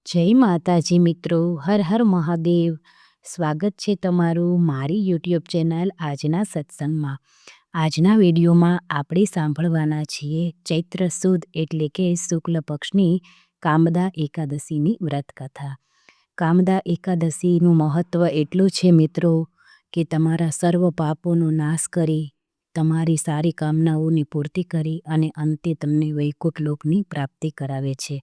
જય માતાજી મિત્રો, હર હર મહાદેવ. સ્વાગત છે તમારું મારી યુટ્યુબ ચેનલ આજના સત્સંગમાં. આજના વિડીયોમાં આપણે સાંભળવાના છીએ ચૈત્ર સુદ એટલે કે શુક્લ પક્ષની કામદા એકાદશીની વ્રતકથા. કામદા એકાદશીનું મહત્ત્વ એટલું છે મિત્રો કે તમારા સર્વ પાપોનો નાશ કરી, તમારી સારી કામનાઓની પૂર્તિ કરી અને અંતે તમને વૈકુંઠ લોકની પ્રાપ્તિ કરાવે છે.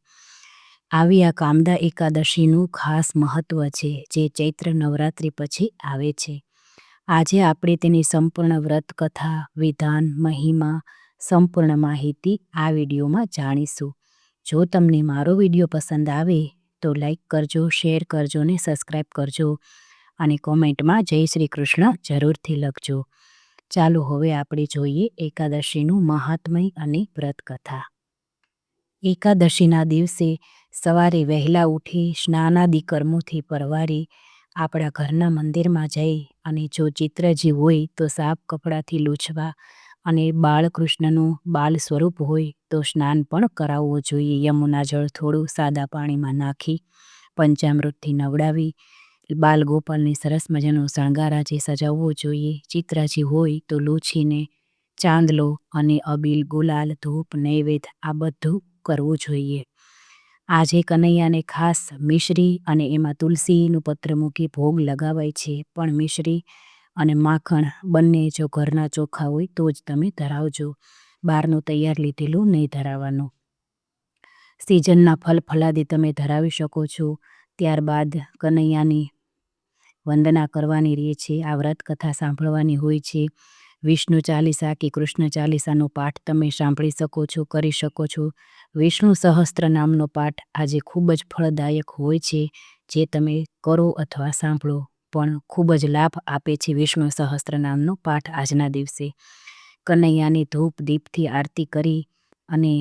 આવી આ કામદા એકાદશીનું ખાસ મહત્ત્વ છે જે ચૈત્ર નવરાત્રિ પછી આવે છે. આજે આપણે તેની સંપૂર્ણ વ્રત કથા, વિધાન, મહિમા, સંપૂર્ણ માહિતી આ વિડીયોમાં જાણીશું. જો તમને મારો વિડીયો પસંદ આવે તો લાઈક કરજો, શેર કરજો ને સબસ્ક્રાઈબ કરજો અને કોમેન્ટમાં જય શ્રી કૃષ્ણ જરૂરથી લખજો. ચાલો હવે આપણે જોઈએ એકાદશીનું મહાત્મય અને વ્રત કથા. એકાદશીના દિવસે સવારે વહેલા ઉઠી સ્નાનાદિ કર્મોથી પરવારી આપણા ઘરના મંદિરમાં જઈ અને જો ચિત્રજી હોય તો સાફ કપડાથી લૂછવા અને બાળકૃષ્ણનું બાલ સ્વરૂપ હોય તો સ્નાન પણ કરાવવું જોઈએ. યમુના જળ થોડું સાદા પાણીમાં નાખી પંચામૃતથી નવડાવી બાલગોપાલને સરસ મજાનો શણગારાજી સજાવવો જોઈએ. ચિત્રાજી હોય તો લૂછીને ચાંદલો અને અબીલ, ગુલાલ, ધૂપ, નૈવેદ્ય આ બધું કરવું જોઈએ. આજે કનૈયાને ખાસ મિશ્રી અને એમાં તુલસીનું પત્ર મૂકી ભોગ લગાવાય છે, પણ મિશ્રી અને માખણ બંને જો ઘરના ચોખા હોય તો જ તમે ધરાવજો. બહારનું તૈયાર લીધેલું નહીં ધરાવવાનું. સિઝનના ફળ ફલાદી તમે ધરાવી શકો છો. ત્યારબાદ કનૈયાની વંદના કરવાની રહે છે. આ વ્રત કથા સાંભળવાની હોય છે. વિષ્ણુ ચાલીસા કે કૃષ્ણ ચાલીસાનો પાઠ તમે સાંભળી શકો છો, કરી શકો છો. વિષ્ણુ સહસ્ત્ર નામનો પાઠ આજે ખૂબ જ ફળદાયક હોય છે. જે તમે કરો અથવા સાંભળો પણ ખૂબ જ લાભ આપે છે. વિષ્ણુ સહસ્ત્ર નામનો પાઠ આજના દિવસે કનૈયાની ધૂપ દીપથી આરતી કરી અને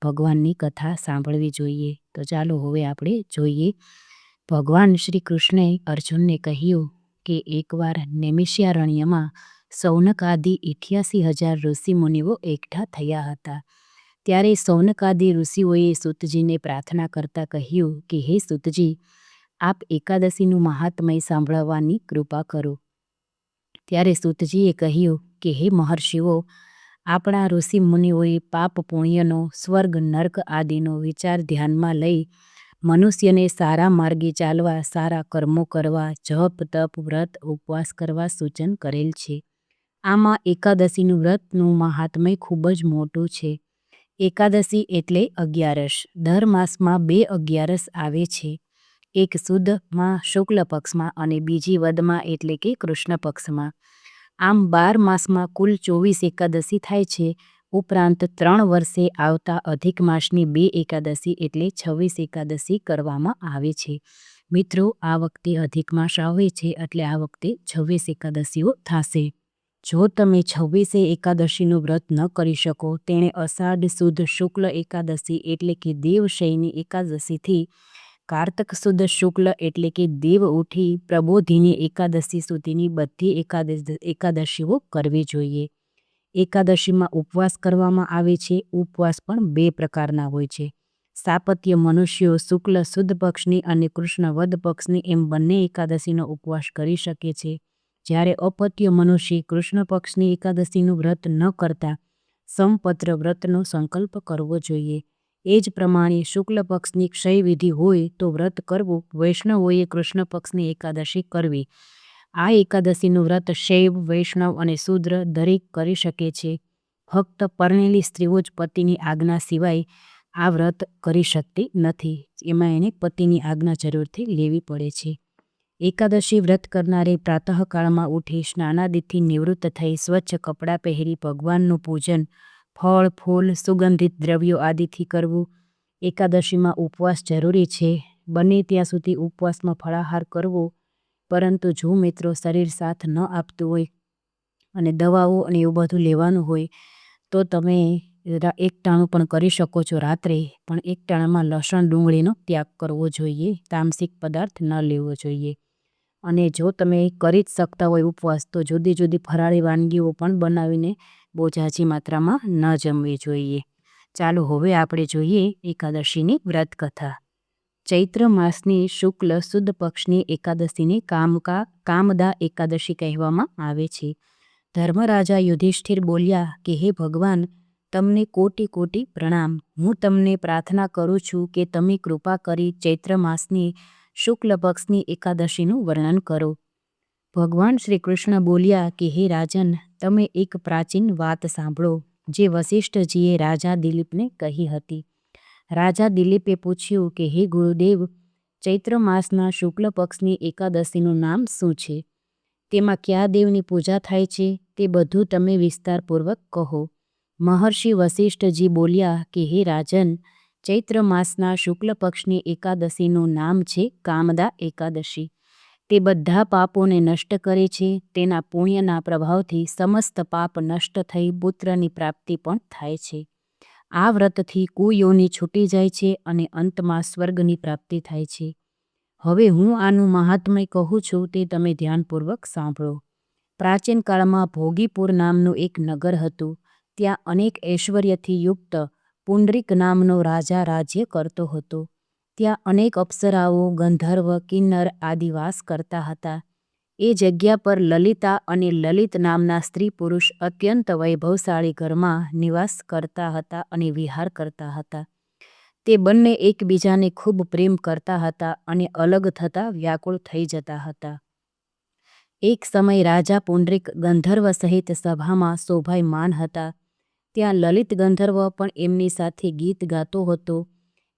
ભગવાનની કથા સાંભળવી જોઈએ. તો ચાલો હવે આપણે જોઈએ. ભગવાન શ્રી કૃષ્ણે અર્જુનને કહ્યું કે એકવાર નૈમિષારણ્યમાં સૌનકાદિ 88,000 ઋષિમુનિઓ એકઠા થયા હતા. ત્યારે સૌનકાદિ ઋષિઓએ સૂતજીને પ્રાર્થના કરતા કહ્યું કે હે સૂતજી, આપ એકાદશીનું મહાત્મય સાંભળવાની કૃપા કરો. ત્યારે સૂતજીએ કહ્યું કે હે મહર્ષિઓ, આપણા ઋષિ મુનિઓએ પાપ પુણ્યનો, સ્વર્ગ નર્ક આદિનો વિચાર ધ્યાનમાં લઈ મનુષ્યને સારા માર્ગે ચાલવા, સારા કર્મો કરવા, જપ તપ વ્રત ઉપવાસ કરવા સૂચન કરેલ છે. આમાં એકાદશીનું વ્રતનું મહાત્મય ખૂબ જ મોટું છે. એકાદશી એટલે 11. દર માસમાં 2 11 આવે છે. એક સુદમાં શુક્લ પક્ષમાં અને બીજી વદમાં એટલે કે કૃષ્ણ પક્ષમાં. આમ 12 માસમાં કુલ 24 એકાદશી થાય છે. ઉપરાંત 3 વર્ષે આવતા અધિક માસની 2 એકાદશી એટલે 26 એકાદશી કરવામાં આવે છે. મિત્રો, આ વખતે અધિક માસ આવે છે એટલે આ વખતે 26 એકાદશીઓ થશે. જો તમે 26 એકાદશીનું વ્રત ન કરી શકો, તેણે અષાઢ સુદ શુક્લ એકાદશી એટલે કે દેવશયની એકાદશીથી કાર્તક સુદ શુક્લ એટલે કે દેવ ઉઠી પ્રબોધિની એકાદશી સુધીની બધી એકાદશીઓ કરવી જોઈએ. એકાદશીમાં ઉપવાસ કરવામાં આવે છે. ઉપવાસ પણ 2 પ્રકારના હોય છે. સાપત્ય મનુષ્યો શુક્લ સુદ પક્ષની અને કૃષ્ણ વદ પક્ષની એમ બંને એકાદશીનો ઉપવાસ કરી શકે છે. જ્યારે અપત્ય મનુષ્ય કૃષ્ણ પક્ષની એકાદશીનું વ્રત ન કરતા સમપત્ર વ્રતનો સંકલ્પ કરવો જોઈએ. એ જ પ્રમાણે શુક્લ પક્ષની ક્ષય વિધિ હોય તો વ્રત કરવું. વૈષ્ણવોએ કૃષ્ણ પક્ષની એકાદશી કરવી. આ એકાદશીનું વ્રત શૈવ, વૈષ્ણવ અને શૂદ્ર દરેક કરી શકે છે. ફક્ત પરણેલી સ્ત્રીઓ જ પતિની આજ્ઞા સિવાય આ વ્રત કરી શકતી નથી. એમાં એને પતિની આજ્ઞા જરૂરથી લેવી પડે છે. એકાદશી વ્રત કરનારે પ્રાતઃકાળમાં ઉઠી સ્નાનાદિથી નિવૃત્ત થઈ સ્વચ્છ કપડાં પહેરી ભગવાનનું પૂજન ફળ, ફૂલ, સુગંધિત દ્રવ્યો આદિથી કરવું. એકાદશીમાં ઉપવાસ જરૂરી છે. બને ત્યાં સુધી ઉપવાસમાં ફળાહાર કરવો. પરંતુ જો મિત્રો શરીર સાથ ન આપતું હોય અને દવાઓ અને એવું બધું લેવાનું હોય તો તમે એક ટાણું પણ કરી શકો છો રાત્રે, પણ એક ટાણામાં લસણ ડુંગળીનો ત્યાગ કરવો જોઈએ. તામસિક પદાર્થ ન લેવો જોઈએ. અને જો તમે કરી જ શકતા હોય ઉપવાસ તો જુદી જુદી ફરાળી વાનગીઓ પણ બનાવીને બહુ ઝાઝી માત્રામાં ન જમવી જોઈએ. ચાલો હવે આપણે જોઈએ એકાદશીની વ્રત કથા. ચૈત્ર માસની શુક્લ સુદ પક્ષની એકાદશીને કામદા એકાદશી કહેવામાં આવે છે. ધર્મરાજા યુધિષ્ઠિર બોલ્યા કે હે ભગવાન, તમને કોટી કોટી પ્રણામ. હું તમને પ્રાર્થના કરું છું કે તમે કૃપા કરી ચૈત્ર માસની શુક્લ પક્ષની એકાદશીનું વર્ણન કરો. ભગવાન શ્રી કૃષ્ણ બોલ્યા કે હે રાજન, તમે એક પ્રાચીન વાત સાંભળો જે વસિષ્ઠજીએ રાજા દિલીપને કહી હતી. રાજા દિલીપે પૂછ્યું કે હે ગુરુદેવ, ચૈત્ર માસના શુક્લ પક્ષની એકાદશીનું નામ શું છે? તેમાં કયા દેવની પૂજા થાય છે? તે બધું તમે વિસ્તારપૂર્વક કહો. મહર્ષિ વસિષ્ઠજી બોલ્યા કે હે રાજન, ચૈત્ર માસના શુક્લ પક્ષની એકાદશીનું નામ છે કામદા એકાદશી. તે બધા પાપોને નષ્ટ કરે છે. તેના પુણ્યના પ્રભાવથી સમસ્ત પાપ નષ્ટ થઈ પુત્રની પ્રાપ્તિ પણ થાય છે. આ વ્રતથી કુયોની છૂટી જાય છે અને અંતમાં સ્વર્ગની પ્રાપ્તિ થાય છે. હવે હું આનું મહાત્મ્ય કહું છું તે તમે ધ્યાનપૂર્વક સાંભળો. પ્રાચીન કાળમાં ભોગીપુર નામનું એક નગર હતું. ત્યાં અનેક ઐશ્વર્યથી યુક્ત પુંડરીક નામનો રાજા રાજ્ય કરતો હતો. ત્યાં અનેક અપ્સરાઓ, ગંધર્વ, કિન્નર આદિ વાસ કરતા હતા. એ જગ્યા પર લલિતા અને લલિત નામના સ્ત્રી પુરુષ અત્યંત વૈભવશાળી ઘરમાં નિવાસ કરતા હતા અને વિહાર કરતા હતા. તે બંને એકબીજાને ખૂબ પ્રેમ કરતા હતા અને અલગ થતાં વ્યાકુળ થઈ જતા હતા. એક સમય રાજા પુંડરીક ગંધર્વ સહિત સભામાં શોભાયમાન હતા. ત્યાં લલિત ગંધર્વ પણ એમની સાથે ગીત ગાતો હતો.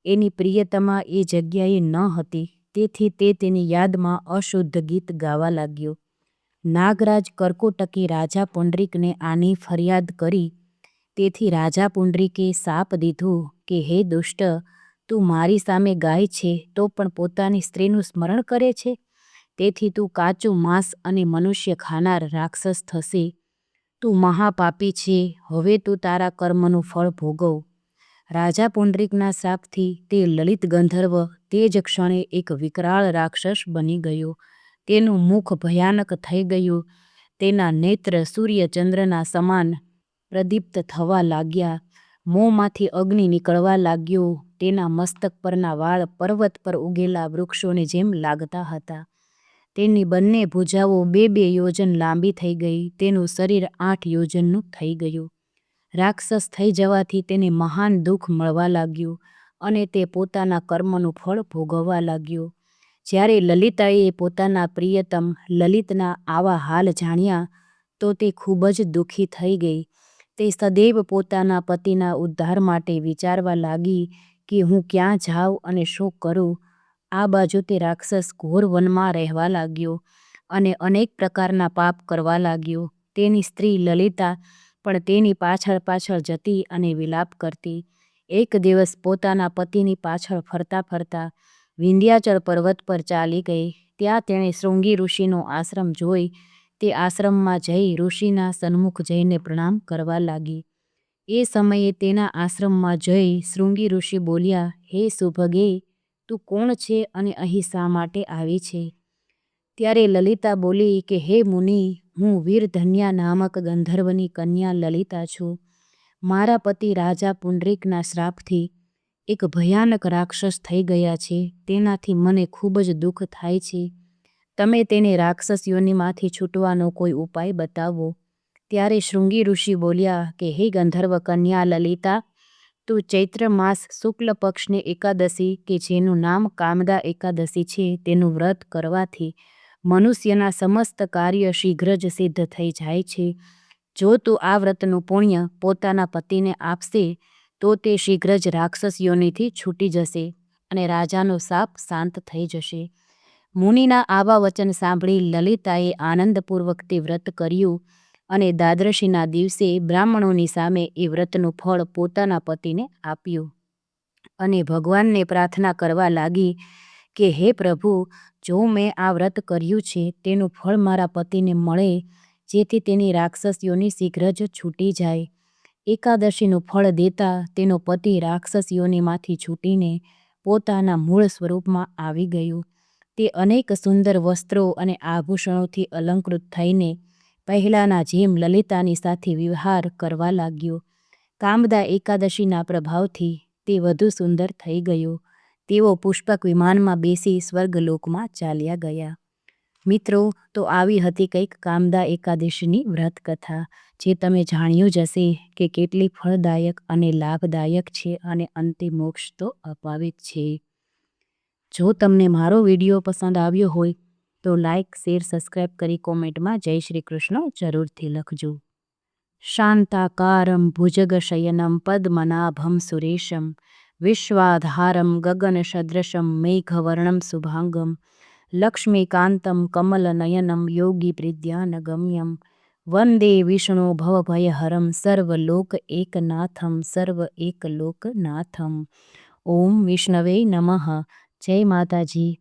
એની પ્રિયતમા એ જગ્યાએ ન હતી, તેથી તે તેની યાદમાં અશુદ્ધ ગીત ગાવા લાગ્યો. નાગરાજ કર્કોટકી રાજા પુંડરીકને આની ફરિયાદ કરી. તેથી રાજા પુંડરીકે શાપ દીધું કે હે દુષ્ટ, તું મારી સામે ગાય છે તો પણ પોતાની સ્ત્રીનું સ્મરણ કરે છે. તેથી તું કાચું માંસ અને મનુષ્ય ખાનાર રાક્ષસ થશે. તું મહાપાપી છે. હવે તું તારા કર્મનું ફળ ભોગવ. રાજા પુંડરીકના શાપથી તે લલિત ગંધર્વ તે જ ક્ષણે એક વિકરાળ રાક્ષસ બની ગયો. તેનું મુખ ભયાનક થઈ ગયું. તેના નેત્ર સૂર્યચંદ્રના સમાન પ્રદીપ્ત થવા લાગ્યા. મોંમાંથી અગ્નિ નીકળવા લાગ્યો. તેના મસ્તક પરના વાળ પર્વત પર ઉગેલા વૃક્ષોની જેમ લાગતા હતા. તેની બંને ભુજાઓ 2-2 યોજન લાંબી થઈ ગઈ. તેનું શરીર 8 યોજનનું થઈ ગયું. રાક્ષસ થઈ જવાથી તેને મહાન દુઃખ મળવા લાગ્યું અને તે પોતાના કર્મનું ફળ ભોગવવા લાગ્યો. જ્યારે લલિતાએ પોતાના પ્રિયતમ લલિતના આવા હાલ જાણ્યા તો તે ખૂબ જ દુઃખી થઈ ગઈ. તે સદૈવ પોતાના પતિના ઉદ્ધાર માટે વિચારવા લાગી કે હું ક્યાં જાઉં અને શું કરું. આ બાજુ તે રાક્ષસ ઘોર વનમાં રહેવા લાગ્યો અને અનેક પ્રકારના પાપ કરવા લાગ્યો. તેની સ્ત્રી લલિતા પણ તેની પાછળ પાછળ જતી અને વિલાપ કરતી. એક દિવસ પોતાના પતિની પાછળ ફરતા ફરતા વિંધ્યાચળ પર્વત પર ચાલી ગઈ. ત્યાં તેણે શૃંગી ઋષિનો આશ્રમ જોઈ. તે આશ્રમમાં જઈ ઋષિના સન્મુખ જઈને પ્રણામ કરવા લાગી. એ સમયે તેના આશ્રમમાં જઈ શૃંગી ઋષિ બોલ્યા, હે સુભગે, તું કોણ છે અને અહીં શા માટે આવી છે? ત્યારે લલિતા બોલી કે હે મુનિ, હું વીરધન્યા નામક ગંધર્વની કન્યા લલિતા છું. મારા પતિ રાજા પુંડરીકના શ્રાપથી એક ભયાનક રાક્ષસ થઈ ગયા છે. તેનાથી મને ખૂબ જ દુઃખ થાય છે. તમે તેને રાક્ષસ યોનિમાંથી છૂટવાનો કોઈ ઉપાય બતાવો. ત્યારે શૃંગી ઋષિ બોલ્યા કે હે ગંધર્વ કન્યા લલિતા, તું ચૈત્ર માસ શુક્લ પક્ષની એકાદશી કે જેનું નામ કામદા એકાદશી છે તેનું વ્રત કરવાથી મનુષ્યના સમસ્ત કાર્ય શીઘ્ર જ સિદ્ધ થઈ જાય છે. જો તું આ વ્રતનું પુણ્ય પોતાના પતિને આપશે તો તે શીઘ્ર જ રાક્ષસ યોનિથી છૂટી જશે અને રાજાનો શાપ શાંત થઈ જશે. મુનિના આવા વચન સાંભળી લલિતાએ આનંદપૂર્વક તે વ્રત કર્યું અને દ્વાદશીના દિવસે બ્રાહ્મણોની સામે એ વ્રતનું ફળ પોતાના પતિને આપ્યું અને ભગવાનને પ્રાર્થના કરવા લાગી કે હે પ્રભુ, જો મેં આ વ્રત કર્યું છે તેનું ફળ મારા પતિને મળે, જેથી તેની રાક્ષસ યોનિ શીઘ્ર જ છૂટી જાય. એકાદશીનું ફળ દેતા તેનો પતિ રાક્ષસ યોનિમાંથી છૂટીને પોતાના મૂળ સ્વરૂપમાં આવી ગયું. તે અનેક સુંદર વસ્ત્રો અને આભૂષણોથી અલંકૃત થઈને પહેલાંના જેમ લલિતાની સાથે વિહાર કરવા લાગ્યો. કામદા એકાદશીના પ્રભાવથી તે વધુ સુંદર થઈ ગયો. તેઓ પુષ્પક વિમાનમાં બેસી સ્વર્ગલોકમાં ચાલ્યા ગયા. મિત્રો, તો આવી હતી કંઈક કામદા એકાદશીની વ્રત કથા, જે તમે જાણ્યું જ હશે કે કેટલી ફળદાયક અને લાભદાયક છે અને અંતે મોક્ષ તો અપાવે જ છે. જો તમને મારો વિડીયો પસંદ આવ્યો હોય તો લાઇક, શેર, સબસ્ક્રાઈબ કરી કોમેન્ટમાં જય શ્રી કૃષ્ણ જરૂરથી લખજો. શાંતાકારમ ભુજગશયનમ પદ્મનાભમ સુરેશમ વિશ્વાધારમ ગગનસદૃશમ મેઘવર્ણમ શુભાંગમ લક્ષ્મીકાંતમ કમલનયનમ યોગીપ્રધ્યાનગમ્યમ વંદે વિષ્ણુ ભવભયહરમ સર્વલોક એકનાથમ સર્વ એકલોકનાથમ. ઓમ વિષ્ણવે નમઃ. જય માતાજી.